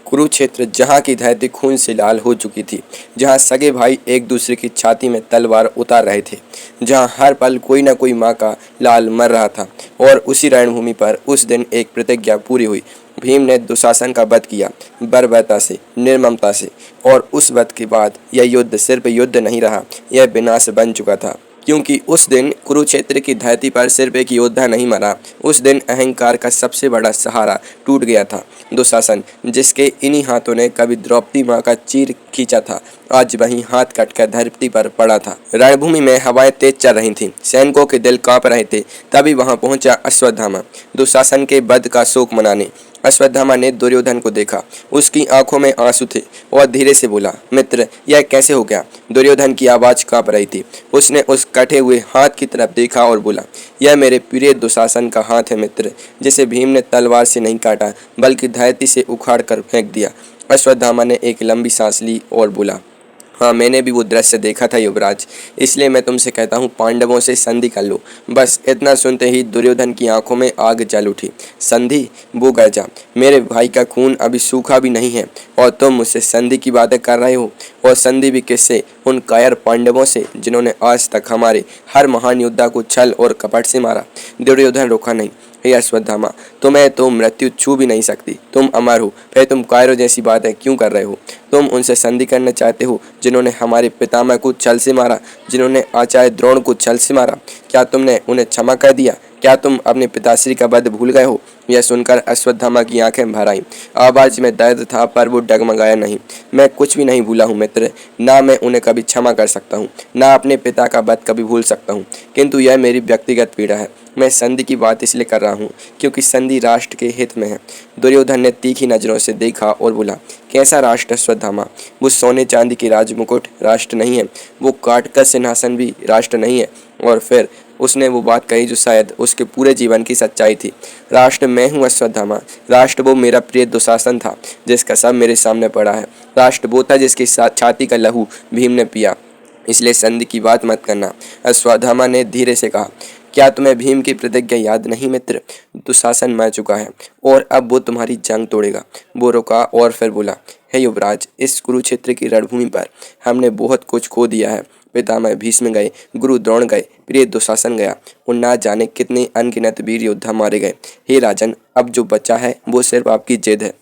कुरुक्षेत्र जहाँ की धरती खून से लाल हो चुकी थी, जहाँ सगे भाई एक दूसरे की छाती में तलवार उतार रहे थे, जहाँ हर पल कोई न कोई माँ का लाल मर रहा था, और उसी रणभूमि पर उस दिन एक प्रतिज्ञा पूरी हुई। भीम ने दुशासन का वध किया, बर्बरता से, निर्ममता से, और उस वध के बाद यह युद्ध सिर्फ युद्ध नहीं रहा, यह विनाश बन चुका था। क्योंकि उस दिन कुरुक्षेत्र की धरती पर सिर्फ एक योद्धा नहीं मरा, उस दिन अहंकार का सबसे बड़ा सहारा टूट गया था। दुशासन, जिसके इन्हीं हाथों ने कभी द्रौपदी माँ का चीर खींचा था, आज वही हाथ कटकर धरती पर पड़ा था। रणभूमि में हवाएं तेज चल रही थीं, सैनिकों के दिल कांप रहे थे। तभी वहां पहुंचा अश्वत्थामा दुशासन के वध का शोक मनाने। अश्वत्थामा ने दुर्योधन को देखा, उसकी आंखों में आंसू थे, और धीरे से बोला, मित्र, यह कैसे हो गया? दुर्योधन की आवाज कांप रही थी। उसने उस कटे हुए हाथ की तरफ देखा और बोला, यह मेरे प्रिय दुशासन का हाथ है मित्र, जिसे भीम ने तलवार से नहीं काटा बल्कि धरती से उखाड़ कर फेंक दिया। अश्वत्थामा ने एक लंबी सांस ली और बोला, हाँ, मैंने भी वो दृश्य देखा था युवराज, इसलिए मैं तुमसे कहता हूँ, पांडवों से संधि कर लो। बस इतना सुनते ही दुर्योधन की आंखों में आग जल उठी। संधि? वो गरजा, मेरे भाई का खून अभी सूखा भी नहीं है और तुम मुझसे संधि की बातें कर रहे हो? और संधि भी किससे? उन कायर पांडवों से जिन्होंने आज तक हमारे हर महान योद्धा को छल और कपट से मारा। दुर्योधन रुका नहीं। हे अश्वत्थामा, तुम्हें तो मृत्यु छू भी नहीं सकती, तुम अमर हो, फिर तुम कायरों जैसी बातें क्यों कर रहे हो? तुम उनसे संधि करना चाहते हो जिन्होंने हमारे पितामह को छल से मारा, जिन्होंने आचार्य द्रोण को छल से मारा। क्या तुमने उन्हें क्षमा कर दिया? क्या तुम अपने पिताश्री का वध भूल गए हो? यह सुनकर अश्वत्थामा की आंखें भर आईं। आवाज में दर्द था पर वो डगमगाया नहीं। मैं कुछ भी नहीं भूला हूँ मित्र, ना मैं उन्हें कभी क्षमा कर सकता हूँ, ना अपने पिता का वध कभी भूल सकता हूँ, किंतु यह मेरी व्यक्तिगत पीड़ा है। मैं संधि की बात इसलिए कर रहा हूँ क्योंकि संधि राष्ट्र के हित में है। दुर्योधन ने तीखी नजरों से देखा और बोला, कैसा राष्ट्र अश्वत्थामा? वो सोने चांदी के राजमुकुट राष्ट्र नहीं है, वो काटकर सिंहासन भी राष्ट्र नहीं है। और फिर उसने वो बात कही जो शायद उसके पूरे जीवन की सच्चाई थी। राष्ट्र मैं हूँ अश्वत्थामा, राष्ट्र वो मेरा प्रिय दुशासन था जिसका सब मेरे सामने पड़ा है। राष्ट्र वो था जिसकी छाती का लहू भीम ने पिया, इसलिए संधि की बात मत करना। अश्वत्थामा ने धीरे से कहा, क्या तुम्हें भीम की प्रतिज्ञा याद नहीं मित्र? दुशासन मर चुका है और अब वो तुम्हारी जंग तोड़ेगा। वो रुका और फिर बोला, हे युवराज, इस कुरुक्षेत्र की रणभूमि पर हमने बहुत कुछ खो दिया है। पितामह भीष्म गए, गुरु द्रोण गए, प्रिय दुशासन गया, और ना जाने कितने अनगिनत वीर योद्धा मारे गए। हे राजन, अब जो बचा है वो सिर्फ आपकी जिद है।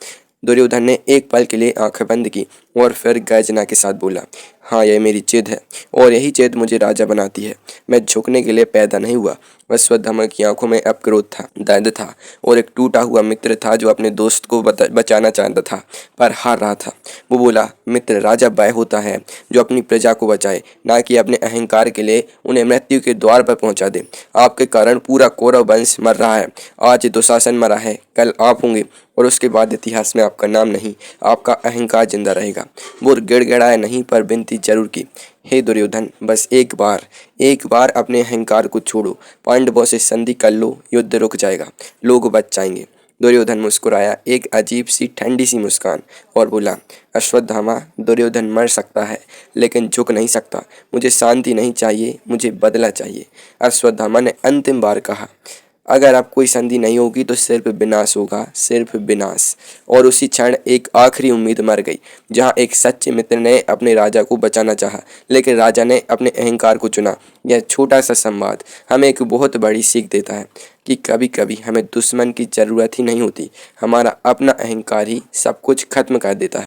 दुर्योधन ने एक पल के लिए आंखें बंद की और फिर गर्जना के साथ बोला, हाँ, यह मेरी जिद है और यही जिद मुझे राजा बनाती है। मैं झुकने के लिए पैदा नहीं हुआ। अश्वत्थामा की आंखों में अब क्रोध था, दर्द था, और एक टूटा हुआ मित्र था जो अपने दोस्त को बचाना चाहता था पर हार रहा था। वो बोला, मित्र, राजा वह होता है जो अपनी प्रजा को बचाए, ना कि अपने अहंकार के लिए उन्हें मृत्यु के द्वार पर पहुंचा दे। आपके कारण पूरा कौरव वंश मर रहा है। आज दुशासन मरा है, कल आप होंगे, और उसके बाद इतिहास में आपका नाम नहीं, आपका अहंकार जिंदा रहेगा। वो गिड़गिड़ाया नहीं पर विनती जरूर की, हे दुर्योधन, बस एक बार अपने अहंकार को छोड़ो, पांडवों से संधि कर लो, युद्ध रुक जाएगा, लोग बच जाएंगे। दुर्योधन मुस्कुराया, एक अजीब सी ठंडी सी मुस्कान, और बोला, अश्वत्थामा, दुर्योधन मर सकता है लेकिन झुक नहीं सकता। मुझे शांति नहीं चाहिए, मुझे बदला चाहिए। अश्वत्थामा ने अंतिम बार कहा, अगर अब कोई संधि नहीं होगी तो सिर्फ विनाश होगा, सिर्फ विनाश। और उसी क्षण एक आखिरी उम्मीद मर गई। जहाँ एक सच्चे मित्र ने अपने राजा को बचाना चाहा, लेकिन राजा ने अपने अहंकार को चुना। यह छोटा सा संवाद हमें एक बहुत बड़ी सीख देता है कि कभी कभी हमें दुश्मन की जरूरत ही नहीं होती, हमारा अपना अहंकार ही सब कुछ खत्म कर देता है।